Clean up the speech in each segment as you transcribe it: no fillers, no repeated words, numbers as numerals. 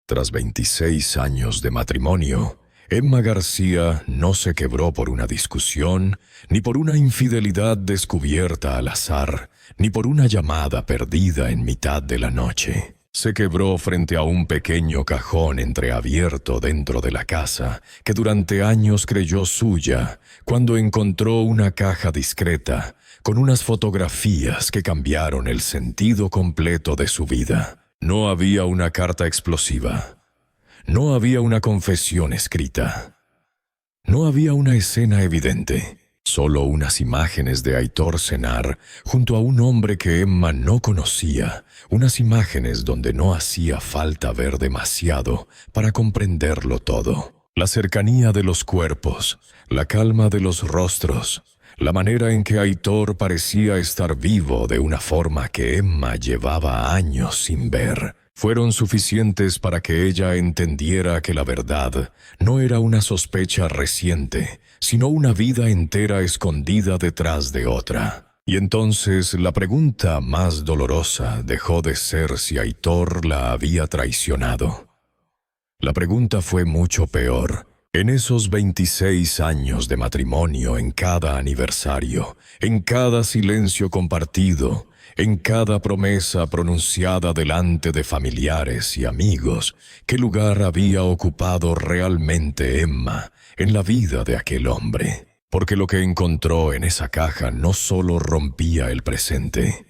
Tras 26 años de matrimonio, Emma García no se quebró por una discusión, ni por una infidelidad descubierta al azar, ni por una llamada perdida en mitad de la noche. Se quebró frente a un pequeño cajón entreabierto dentro de la casa, que durante años creyó suya, cuando encontró una caja discreta, con unas fotografías que cambiaron el sentido completo de su vida. No había una carta explosiva. No había una confesión escrita. No había una escena evidente. Solo unas imágenes de Aitor Senar junto a un hombre que Emma no conocía. Unas imágenes donde no hacía falta ver demasiado para comprenderlo todo. La cercanía de los cuerpos, la calma de los rostros, la manera en que Aitor parecía estar vivo de una forma que Emma llevaba años sin ver, fueron suficientes para que ella entendiera que la verdad no era una sospecha reciente, sino una vida entera escondida detrás de otra. Y entonces la pregunta más dolorosa dejó de ser si Aitor la había traicionado. La pregunta fue mucho peor. En esos 26 años de matrimonio, en cada aniversario, en cada silencio compartido, en cada promesa pronunciada delante de familiares y amigos, ¿qué lugar había ocupado realmente Emma en la vida de aquel hombre? Porque lo que encontró en esa caja no solo rompía el presente,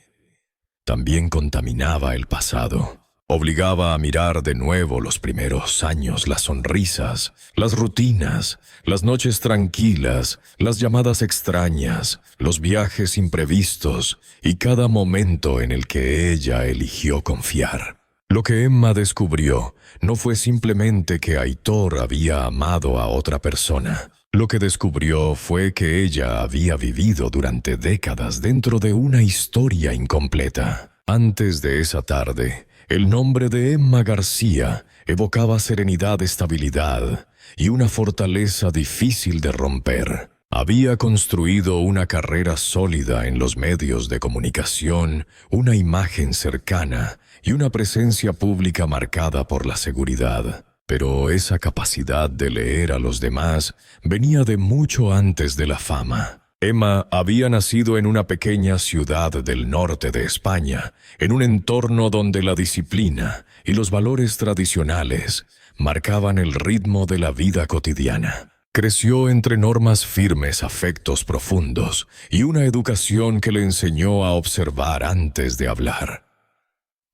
también contaminaba el pasado. Obligaba a mirar de nuevo los primeros años, las sonrisas, las rutinas, las noches tranquilas, las llamadas extrañas, los viajes imprevistos y cada momento en el que ella eligió confiar. Lo que Emma descubrió no fue simplemente que Aitor había amado a otra persona. Lo que descubrió fue que ella había vivido durante décadas dentro de una historia incompleta. Antes de esa tarde, el nombre de Emma García evocaba serenidad, estabilidad y una fortaleza difícil de romper. Había construido una carrera sólida en los medios de comunicación, una imagen cercana y una presencia pública marcada por la seguridad. Pero esa capacidad de leer a los demás venía de mucho antes de la fama. Emma había nacido en una pequeña ciudad del norte de España, en un entorno donde la disciplina y los valores tradicionales marcaban el ritmo de la vida cotidiana. Creció entre normas firmes, afectos profundos y una educación que le enseñó a observar antes de hablar.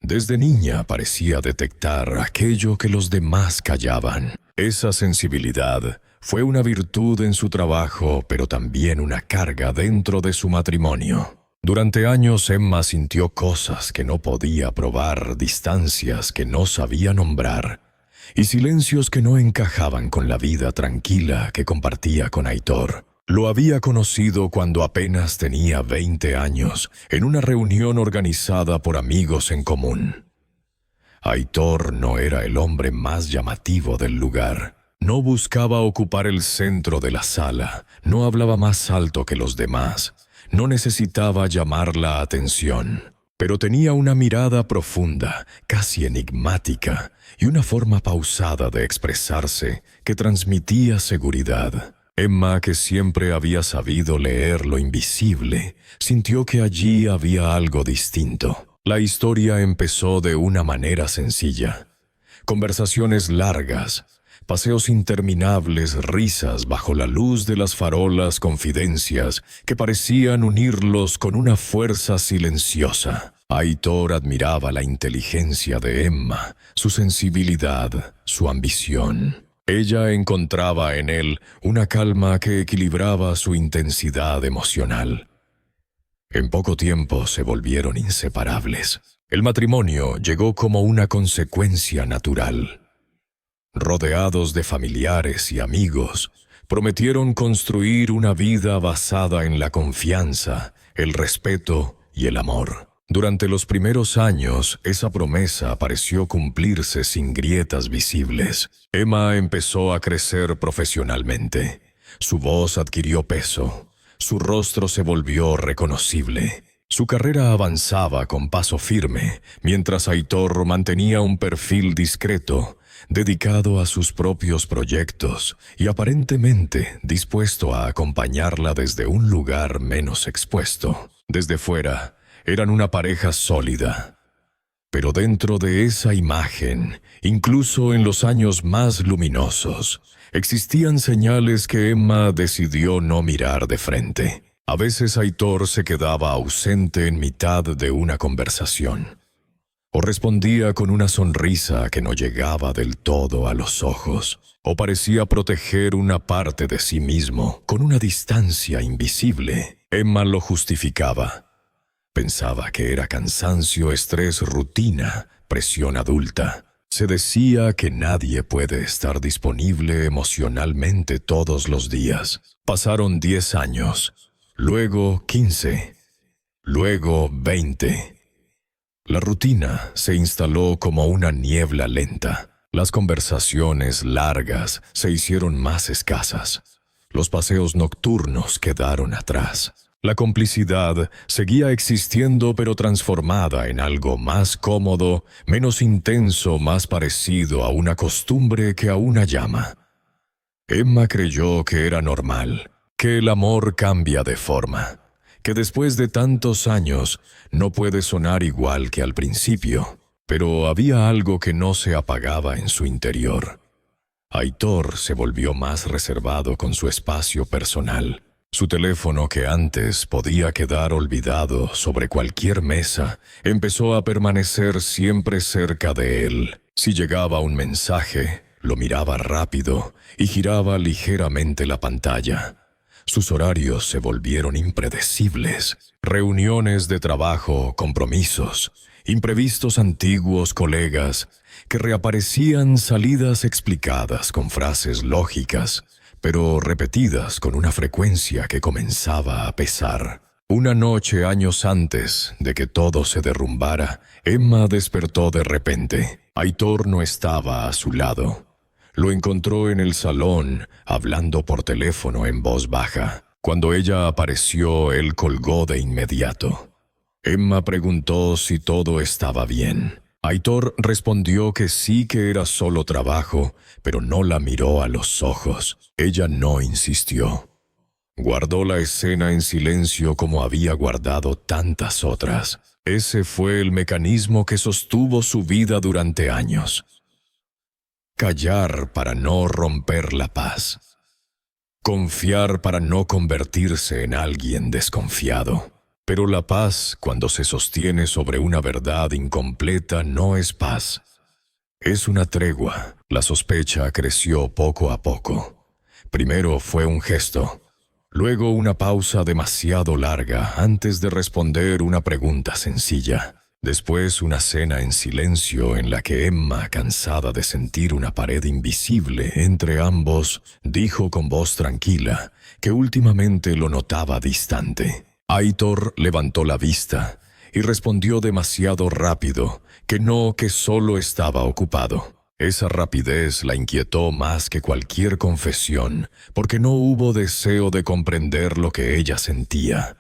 Desde niña parecía detectar aquello que los demás callaban. Esa sensibilidad fue una virtud en su trabajo, pero también una carga dentro de su matrimonio. Durante años Emma sintió cosas que no podía probar, distancias que no sabía nombrar, y silencios que no encajaban con la vida tranquila que compartía con Aitor. Lo había conocido cuando apenas tenía 20 años, en una reunión organizada por amigos en común. Aitor no era el hombre más llamativo del lugar. No buscaba ocupar el centro de la sala, no hablaba más alto que los demás, no necesitaba llamar la atención, pero tenía una mirada profunda, casi enigmática, y una forma pausada de expresarse que transmitía seguridad. Emma, que siempre había sabido leer lo invisible, sintió que allí había algo distinto. La historia empezó de una manera sencilla. Conversaciones largas, paseos interminables, risas bajo la luz de las farolas, confidencias que parecían unirlos con una fuerza silenciosa. Aitor admiraba la inteligencia de Emma, su sensibilidad, su ambición. Ella encontraba en él una calma que equilibraba su intensidad emocional. En poco tiempo se volvieron inseparables. El matrimonio llegó como una consecuencia natural. Rodeados de familiares y amigos, prometieron construir una vida basada en la confianza, el respeto y el amor. Durante los primeros años, esa promesa pareció cumplirse sin grietas visibles. Emma empezó a crecer profesionalmente. Su voz adquirió peso. Su rostro se volvió reconocible. Su carrera avanzaba con paso firme, mientras Aitor mantenía un perfil discreto, dedicado a sus propios proyectos y aparentemente dispuesto a acompañarla desde un lugar menos expuesto. Desde fuera, eran una pareja sólida. Pero dentro de esa imagen, incluso en los años más luminosos, existían señales que Emma decidió no mirar de frente. A veces Aitor se quedaba ausente en mitad de una conversación, o respondía con una sonrisa que no llegaba del todo a los ojos, o parecía proteger una parte de sí mismo con una distancia invisible. Emma lo justificaba. Pensaba que era cansancio, estrés, rutina, presión adulta. Se decía que nadie puede estar disponible emocionalmente todos los días. Pasaron 10 años, luego 15, luego 20. La rutina se instaló como una niebla lenta. Las conversaciones largas se hicieron más escasas. Los paseos nocturnos quedaron atrás. La complicidad seguía existiendo, pero transformada en algo más cómodo, menos intenso, más parecido a una costumbre que a una llama. Emma creyó que era normal, que el amor cambia de forma, que después de tantos años no puede sonar igual que al principio, pero había algo que no se apagaba en su interior. Aitor se volvió más reservado con su espacio personal. Su teléfono, que antes podía quedar olvidado sobre cualquier mesa, empezó a permanecer siempre cerca de él. Si llegaba un mensaje, lo miraba rápido y giraba ligeramente la pantalla. Sus horarios se volvieron impredecibles. Reuniones de trabajo, compromisos, imprevistos antiguos colegas que reaparecían, salidas explicadas con frases lógicas, pero repetidas con una frecuencia que comenzaba a pesar. Una noche, años antes de que todo se derrumbara, Emma despertó de repente. Aitor no estaba a su lado. Lo encontró en el salón, hablando por teléfono en voz baja. Cuando ella apareció, él colgó de inmediato. Emma preguntó si todo estaba bien. Aitor respondió que sí, que era solo trabajo, pero no la miró a los ojos. Ella no insistió. Guardó la escena en silencio como había guardado tantas otras. Ese fue el mecanismo que sostuvo su vida durante años. Callar para no romper la paz. Confiar para no convertirse en alguien desconfiado. Pero la paz, cuando se sostiene sobre una verdad incompleta, no es paz. Es una tregua. La sospecha creció poco a poco. Primero fue un gesto, luego una pausa demasiado larga antes de responder una pregunta sencilla. Después una cena en silencio en la que Emma, cansada de sentir una pared invisible entre ambos, dijo con voz tranquila que últimamente lo notaba distante. Aitor levantó la vista y respondió demasiado rápido, que solo estaba ocupado. Esa rapidez la inquietó más que cualquier confesión, porque no hubo deseo de comprender lo que ella sentía.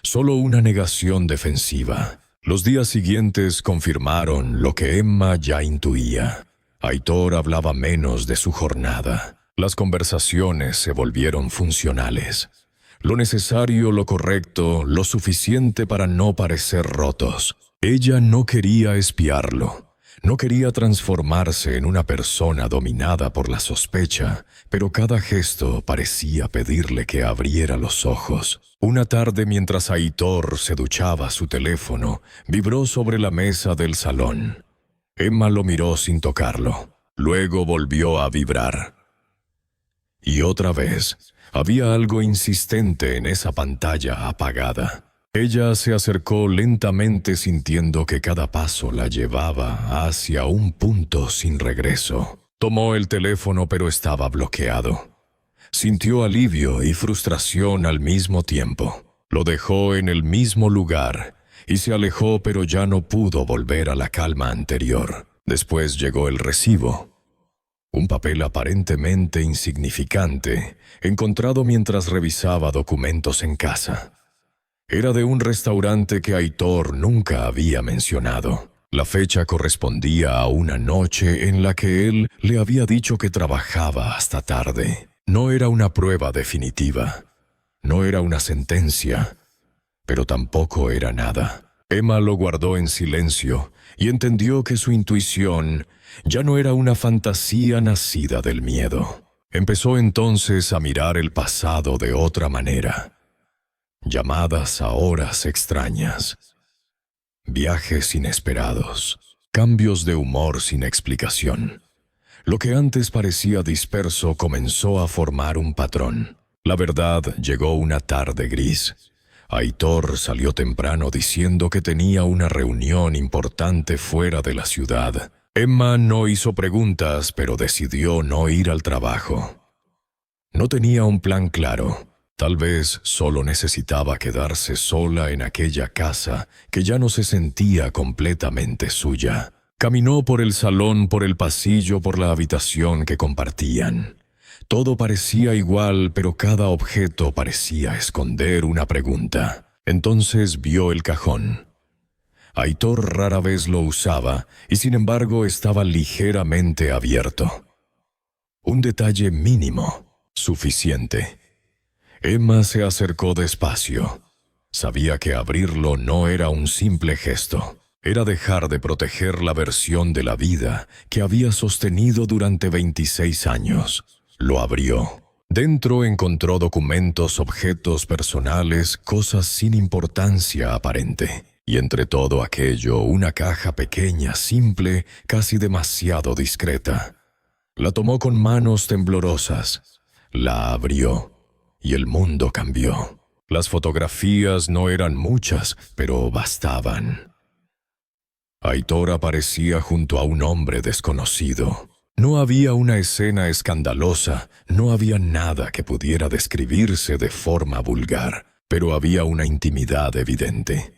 Solo una negación defensiva. Los días siguientes confirmaron lo que Emma ya intuía. Aitor hablaba menos de su jornada. Las conversaciones se volvieron funcionales. Lo necesario, lo correcto, lo suficiente para no parecer rotos. Ella no quería espiarlo. No quería transformarse en una persona dominada por la sospecha, pero cada gesto parecía pedirle que abriera los ojos. Una tarde, mientras Aitor se duchaba, su teléfono vibró sobre la mesa del salón. Emma lo miró sin tocarlo. Luego volvió a vibrar. Y otra vez, había algo insistente en esa pantalla apagada. Ella se acercó lentamente, sintiendo que cada paso la llevaba hacia un punto sin regreso. Tomó el teléfono, pero estaba bloqueado. Sintió alivio y frustración al mismo tiempo. Lo dejó en el mismo lugar y se alejó, pero ya no pudo volver a la calma anterior. Después llegó el recibo. Un papel aparentemente insignificante, encontrado mientras revisaba documentos en casa. Era de un restaurante que Aitor nunca había mencionado. La fecha correspondía a una noche en la que él le había dicho que trabajaba hasta tarde. No era una prueba definitiva, no era una sentencia, pero tampoco era nada. Emma lo guardó en silencio y entendió que su intuición ya no era una fantasía nacida del miedo. Empezó entonces a mirar el pasado de otra manera. Llamadas a horas extrañas, viajes inesperados, cambios de humor sin explicación. Lo que antes parecía disperso comenzó a formar un patrón. La verdad llegó una tarde gris. Aitor salió temprano diciendo que tenía una reunión importante fuera de la ciudad. Emma no hizo preguntas, pero decidió no ir al trabajo. No tenía un plan claro. Tal vez solo necesitaba quedarse sola en aquella casa que ya no se sentía completamente suya. Caminó por el salón, por el pasillo, por la habitación que compartían. Todo parecía igual, pero cada objeto parecía esconder una pregunta. Entonces vio el cajón. Aitor rara vez lo usaba y sin embargo estaba ligeramente abierto. Un detalle mínimo, suficiente. Emma se acercó despacio. Sabía que abrirlo no era un simple gesto. Era dejar de proteger la versión de la vida que había sostenido durante 26 años. Lo abrió. Dentro encontró documentos, objetos personales, cosas sin importancia aparente. Y entre todo aquello, una caja pequeña, simple, casi demasiado discreta. La tomó con manos temblorosas. La abrió. Y el mundo cambió. Las fotografías no eran muchas, pero bastaban. Aitor aparecía junto a un hombre desconocido. No había una escena escandalosa, no había nada que pudiera describirse de forma vulgar, pero había una intimidad evidente.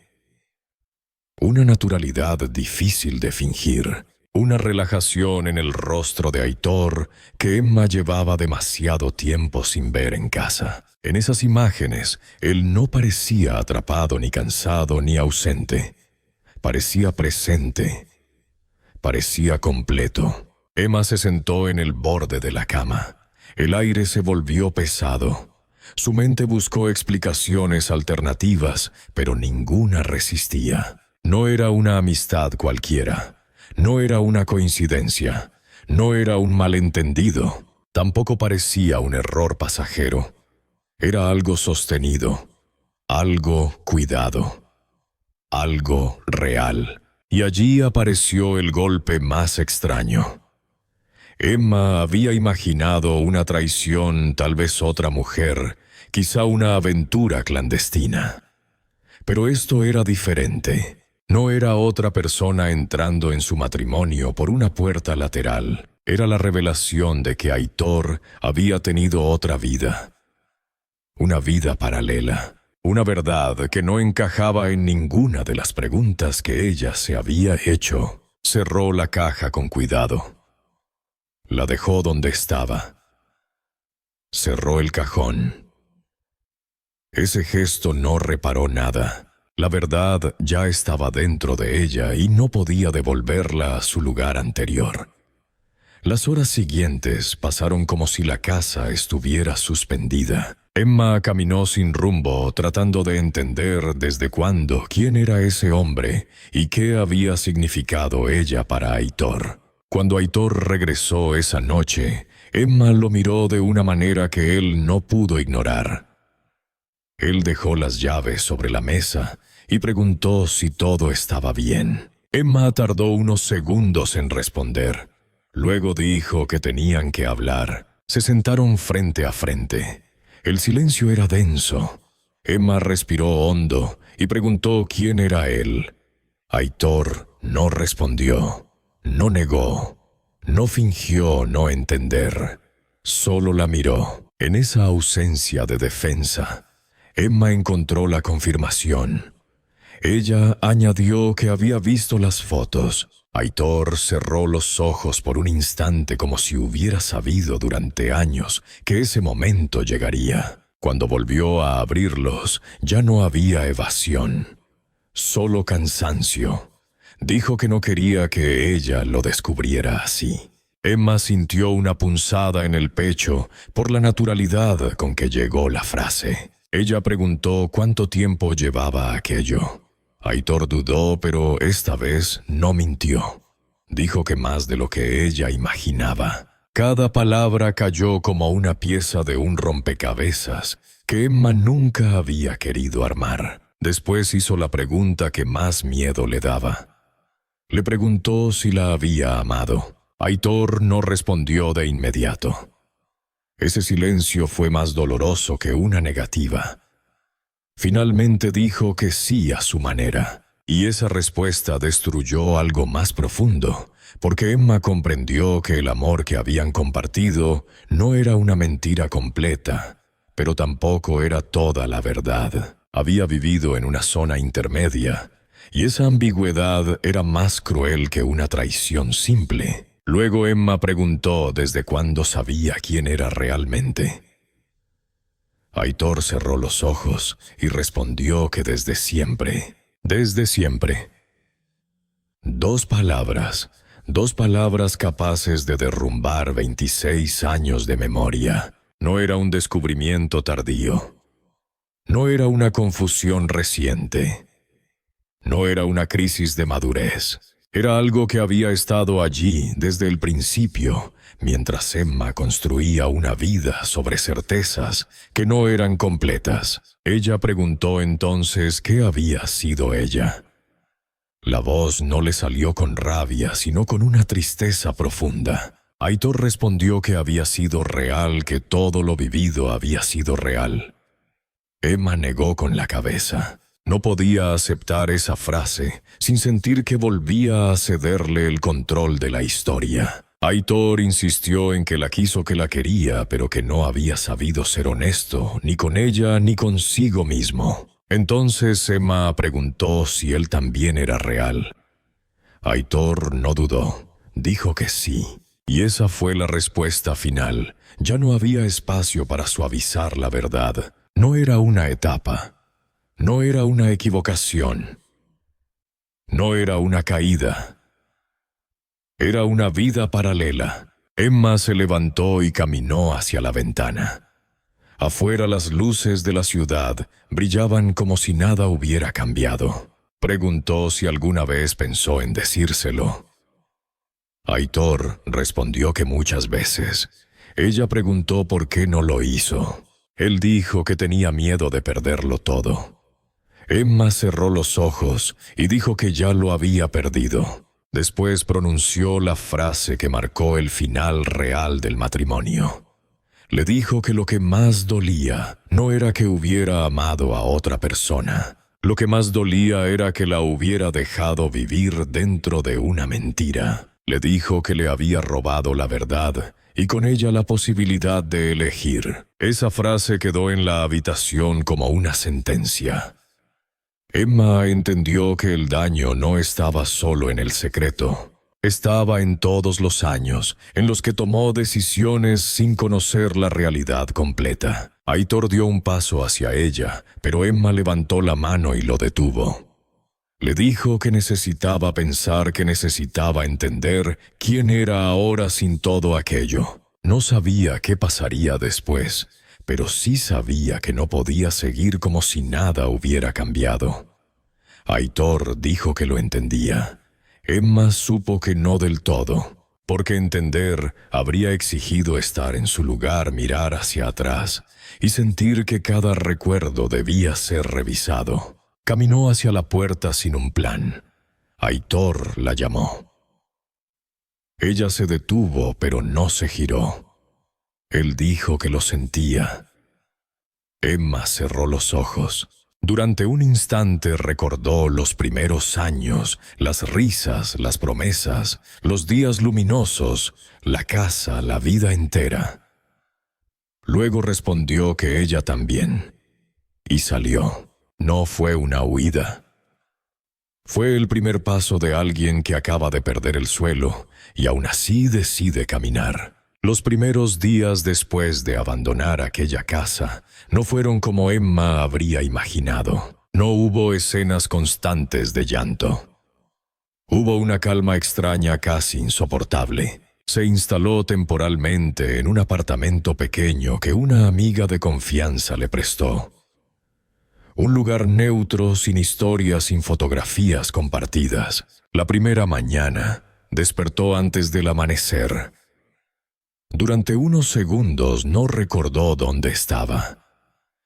Una naturalidad difícil de fingir. Una relajación en el rostro de Aitor que Emma llevaba demasiado tiempo sin ver en casa. En esas imágenes, él no parecía atrapado ni cansado ni ausente. Parecía presente. Parecía completo. Emma se sentó en el borde de la cama. El aire se volvió pesado. Su mente buscó explicaciones alternativas, pero ninguna resistía. No era una amistad cualquiera. No era una coincidencia, no era un malentendido, tampoco parecía un error pasajero. Era algo sostenido, algo cuidado, algo real. Y allí apareció el golpe más extraño. Emma había imaginado una traición, tal vez otra mujer, quizá una aventura clandestina. Pero esto era diferente. No era otra persona entrando en su matrimonio por una puerta lateral. Era la revelación de que Aitor había tenido otra vida. Una vida paralela. Una verdad que no encajaba en ninguna de las preguntas que ella se había hecho. Cerró la caja con cuidado. La dejó donde estaba. Cerró el cajón. Ese gesto no reparó nada. La verdad ya estaba dentro de ella y no podía devolverla a su lugar anterior. Las horas siguientes pasaron como si la casa estuviera suspendida. Emma caminó sin rumbo, tratando de entender desde cuándo, quién era ese hombre y qué había significado ella para Aitor. Cuando Aitor regresó esa noche, Emma lo miró de una manera que él no pudo ignorar. Él dejó las llaves sobre la mesa y preguntó si todo estaba bien. Emma tardó unos segundos en responder. Luego dijo que tenían que hablar. Se sentaron frente a frente. El silencio era denso. Emma respiró hondo y preguntó quién era él. Aitor no respondió, no negó, no fingió no entender. Solo la miró. En esa ausencia de defensa, Emma encontró la confirmación. Ella añadió que había visto las fotos. Aitor cerró los ojos por un instante como si hubiera sabido durante años que ese momento llegaría. Cuando volvió a abrirlos, ya no había evasión, solo cansancio. Dijo que no quería que ella lo descubriera así. Emma sintió una punzada en el pecho por la naturalidad con que llegó la frase. Ella preguntó cuánto tiempo llevaba aquello. Aitor dudó, pero esta vez no mintió. Dijo que más de lo que ella imaginaba. Cada palabra cayó como una pieza de un rompecabezas que Emma nunca había querido armar. Después hizo la pregunta que más miedo le daba. Le preguntó si la había amado. Aitor no respondió de inmediato. Ese silencio fue más doloroso que una negativa. Finalmente dijo que sí a su manera, y esa respuesta destruyó algo más profundo, porque Emma comprendió que el amor que habían compartido no era una mentira completa, pero tampoco era toda la verdad. Había vivido en una zona intermedia, y esa ambigüedad era más cruel que una traición simple. Luego Emma preguntó desde cuándo sabía quién era realmente. Aitor cerró los ojos y respondió que desde siempre. Desde siempre. Dos palabras capaces de derrumbar 26 años de memoria. No era un descubrimiento tardío. No era una confusión reciente. No era una crisis de madurez. Era algo que había estado allí desde el principio, mientras Emma construía una vida sobre certezas que no eran completas. Ella preguntó entonces qué había sido ella. La voz no le salió con rabia, sino con una tristeza profunda. Aitor respondió que había sido real, que todo lo vivido había sido real. Emma negó con la cabeza. No podía aceptar esa frase sin sentir que volvía a cederle el control de la historia. Aitor insistió en que la quiso, que la quería, pero que no había sabido ser honesto, ni con ella ni consigo mismo. Entonces Emma preguntó si él también era real. Aitor no dudó, dijo que sí, y esa fue la respuesta final. Ya no había espacio para suavizar la verdad. No era una etapa. No era una equivocación. No era una caída. Era una vida paralela. Emma se levantó y caminó hacia la ventana. Afuera las luces de la ciudad brillaban como si nada hubiera cambiado. Preguntó si alguna vez pensó en decírselo. Aitor respondió que muchas veces. Ella preguntó por qué no lo hizo. Él dijo que tenía miedo de perderlo todo. Emma cerró los ojos y dijo que ya lo había perdido. Después pronunció la frase que marcó el final real del matrimonio. Le dijo que lo que más dolía no era que hubiera amado a otra persona. Lo que más dolía era que la hubiera dejado vivir dentro de una mentira. Le dijo que le había robado la verdad y con ella la posibilidad de elegir. Esa frase quedó en la habitación como una sentencia. Emma entendió que el daño no estaba solo en el secreto. Estaba en todos los años en los que tomó decisiones sin conocer la realidad completa. Aitor dio un paso hacia ella, pero Emma levantó la mano y lo detuvo. Le dijo que necesitaba pensar, que necesitaba entender quién era ahora sin todo aquello. No sabía qué pasaría después, pero sí sabía que no podía seguir como si nada hubiera cambiado. Aitor dijo que lo entendía. Emma supo que no del todo, porque entender habría exigido estar en su lugar, mirar hacia atrás y sentir que cada recuerdo debía ser revisado. Caminó hacia la puerta sin un plan. Aitor la llamó. Ella se detuvo, pero no se giró. Él dijo que lo sentía. Emma cerró los ojos. Durante un instante recordó los primeros años, las risas, las promesas, los días luminosos, la casa, la vida entera. Luego respondió que ella también, y salió. No fue una huida. Fue el primer paso de alguien que acaba de perder el suelo y aún así decide caminar. Los primeros días después de abandonar aquella casa no fueron como Emma habría imaginado. No hubo escenas constantes de llanto. Hubo una calma extraña casi insoportable. Se instaló temporalmente en un apartamento pequeño que una amiga de confianza le prestó. Un lugar neutro, sin historias, sin fotografías compartidas. La primera mañana despertó antes del amanecer. Durante unos segundos no recordó dónde estaba.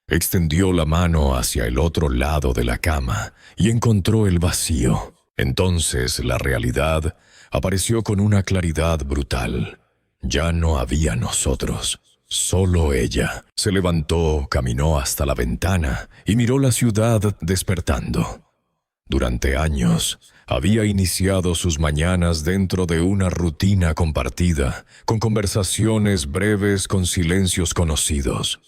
Extendió la mano hacia el otro lado de la cama y encontró el vacío. Entonces la realidad apareció con una claridad brutal. Ya no había nosotros, solo ella. Se levantó, caminó hasta la ventana y miró la ciudad despertando. Durante años, había iniciado sus mañanas dentro de una rutina compartida, con conversaciones breves con silencios conocidos.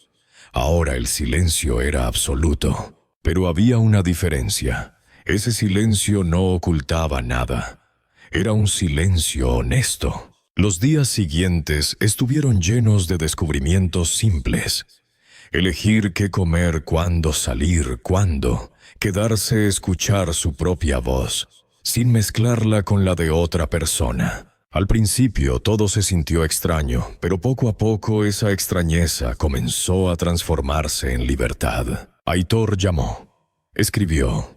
Ahora el silencio era absoluto, pero había una diferencia. Ese silencio no ocultaba nada. Era un silencio honesto. Los días siguientes estuvieron llenos de descubrimientos simples. Elegir qué comer, cuándo salir, cuándo. Quedarse a escuchar su propia voz, sin mezclarla con la de otra persona. Al principio todo se sintió extraño, pero poco a poco esa extrañeza comenzó a transformarse en libertad. Aitor llamó, escribió.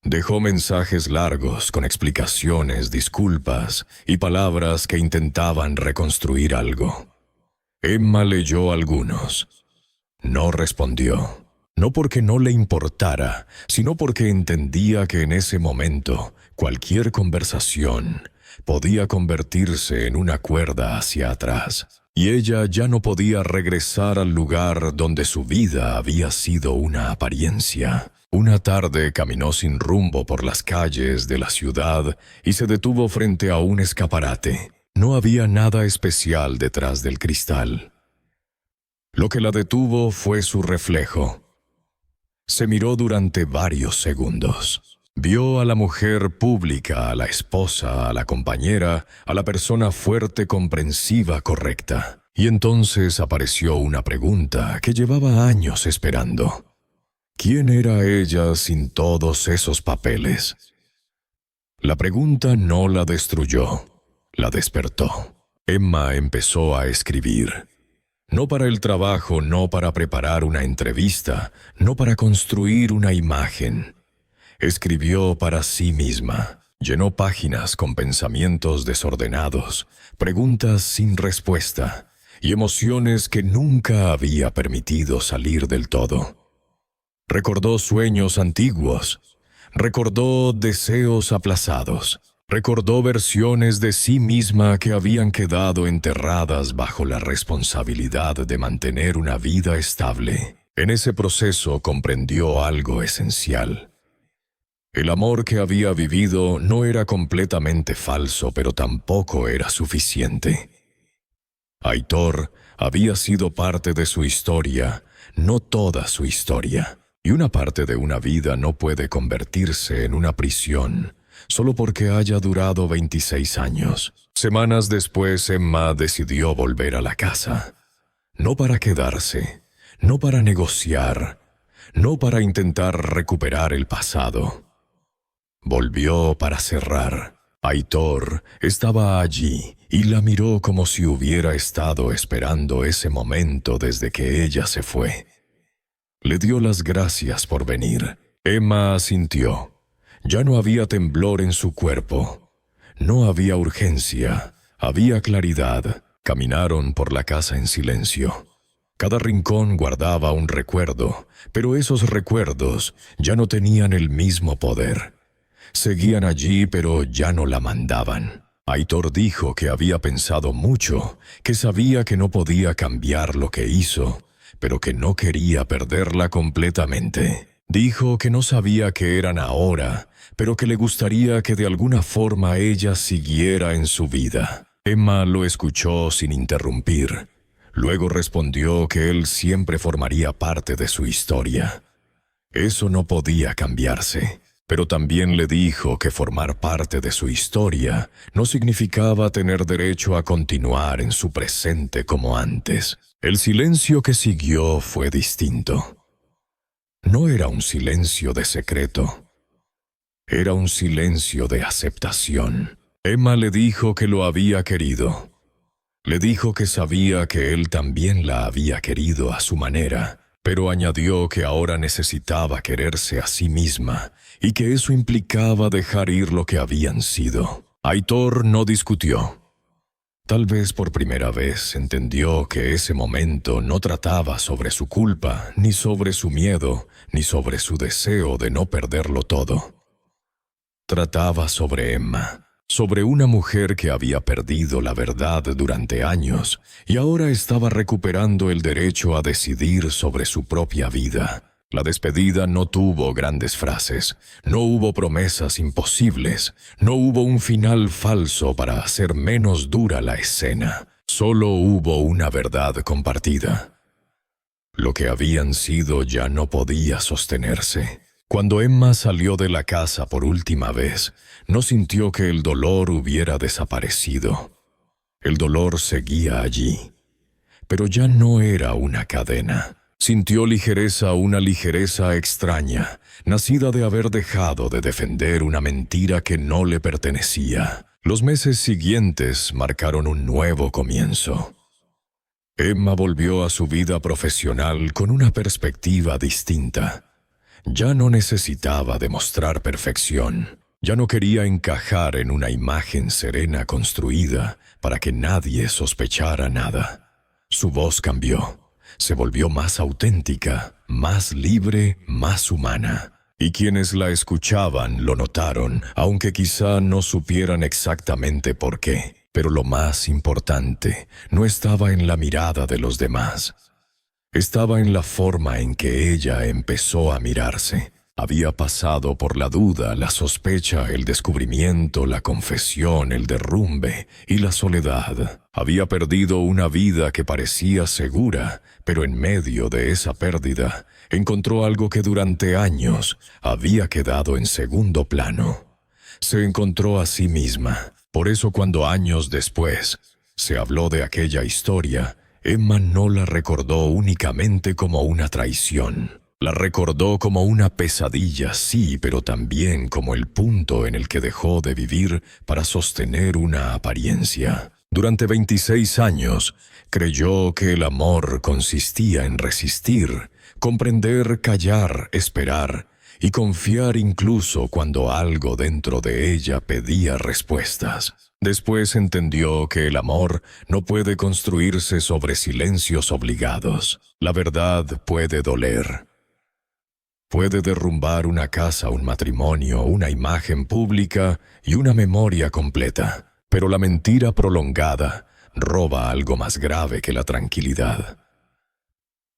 Dejó mensajes largos con explicaciones, disculpas y palabras que intentaban reconstruir algo. Emma leyó algunos. No respondió. No porque no le importara, sino porque entendía que en ese momento cualquier conversación podía convertirse en una cuerda hacia atrás, y ella ya no podía regresar al lugar donde su vida había sido una apariencia. Una tarde caminó sin rumbo por las calles de la ciudad y se detuvo frente a un escaparate. No había nada especial detrás del cristal. Lo que la detuvo fue su reflejo. Se miró durante varios segundos. Vio a la mujer pública, a la esposa, a la compañera, a la persona fuerte, comprensiva, correcta. Y entonces apareció una pregunta que llevaba años esperando. ¿Quién era ella sin todos esos papeles? La pregunta no la destruyó, la despertó. Emma empezó a escribir. No para el trabajo, no para preparar una entrevista, no para construir una imagen. Escribió para sí misma. Llenó páginas con pensamientos desordenados, preguntas sin respuesta y emociones que nunca había permitido salir del todo. Recordó sueños antiguos, recordó deseos aplazados. Recordó versiones de sí misma que habían quedado enterradas bajo la responsabilidad de mantener una vida estable. En ese proceso comprendió algo esencial. El amor que había vivido no era completamente falso, pero tampoco era suficiente. Aitor había sido parte de su historia, no toda su historia. Y una parte de una vida no puede convertirse en una prisión solo porque haya durado 26 años. Semanas después, Emma decidió volver a la casa. No para quedarse, no para negociar, no para intentar recuperar el pasado. Volvió para cerrar. Aitor estaba allí y la miró como si hubiera estado esperando ese momento desde que ella se fue. Le dio las gracias por venir. Emma asintió. Ya no había temblor en su cuerpo. No había urgencia. Había claridad. Caminaron por la casa en silencio. Cada rincón guardaba un recuerdo, pero esos recuerdos ya no tenían el mismo poder. Seguían allí, pero ya no la mandaban. Aitor dijo que había pensado mucho, que sabía que no podía cambiar lo que hizo, pero que no quería perderla completamente. Dijo que no sabía qué eran ahora, pero que le gustaría que de alguna forma ella siguiera en su vida. Emma lo escuchó sin interrumpir. Luego respondió que él siempre formaría parte de su historia. Eso no podía cambiarse, pero también le dijo que formar parte de su historia no significaba tener derecho a continuar en su presente como antes. El silencio que siguió fue distinto. No era un silencio de secreto. Era un silencio de aceptación. Emma le dijo que lo había querido. Le dijo que sabía que él también la había querido a su manera, pero añadió que ahora necesitaba quererse a sí misma y que eso implicaba dejar ir lo que habían sido. Aitor no discutió. Tal vez por primera vez entendió que ese momento no trataba sobre su culpa, ni sobre su miedo, ni sobre su deseo de no perderlo todo. Trataba sobre Emma, sobre una mujer que había perdido la verdad durante años y ahora estaba recuperando el derecho a decidir sobre su propia vida. La despedida no tuvo grandes frases, no hubo promesas imposibles, no hubo un final falso para hacer menos dura la escena. Solo hubo una verdad compartida. Lo que habían sido ya no podía sostenerse. Cuando Emma salió de la casa por última vez, no sintió que el dolor hubiera desaparecido. El dolor seguía allí, pero ya no era una cadena. Sintió ligereza, una ligereza extraña, nacida de haber dejado de defender una mentira que no le pertenecía. Los meses siguientes marcaron un nuevo comienzo. Emma volvió a su vida profesional con una perspectiva distinta. Ya no necesitaba demostrar perfección. Ya no quería encajar en una imagen serena construida para que nadie sospechara nada. Su voz cambió. Se volvió más auténtica, más libre, más humana. Y quienes la escuchaban lo notaron, aunque quizá no supieran exactamente por qué. Pero lo más importante no estaba en la mirada de los demás. Estaba en la forma en que ella empezó a mirarse. Había pasado por la duda, la sospecha, el descubrimiento, la confesión, el derrumbe y la soledad. Había perdido una vida que parecía segura, pero en medio de esa pérdida encontró algo que durante años había quedado en segundo plano. Se encontró a sí misma. Por eso cuando años después se habló de aquella historia, Emma no la recordó únicamente como una traición. La recordó como una pesadilla, sí, pero también como el punto en el que dejó de vivir para sostener una apariencia. Durante 26 años, creyó que el amor consistía en resistir, comprender, callar, esperar y confiar incluso cuando algo dentro de ella pedía respuestas. Después entendió que el amor no puede construirse sobre silencios obligados. La verdad puede doler. Puede derrumbar una casa, un matrimonio, una imagen pública y una memoria completa. Pero la mentira prolongada roba algo más grave que la tranquilidad.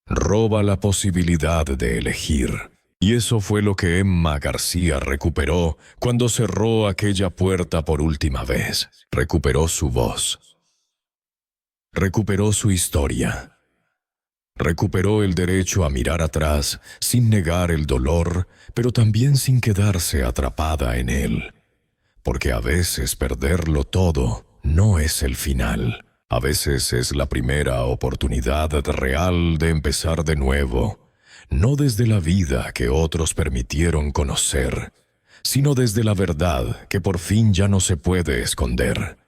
Roba la posibilidad de elegir. Y eso fue lo que Emma García recuperó cuando cerró aquella puerta por última vez. Recuperó su voz. Recuperó su historia. Recuperó el derecho a mirar atrás sin negar el dolor, pero también sin quedarse atrapada en él. Porque a veces perderlo todo no es el final. A veces es la primera oportunidad real de empezar de nuevo. No desde la vida que otros permitieron conocer, sino desde la verdad que por fin ya no se puede esconder.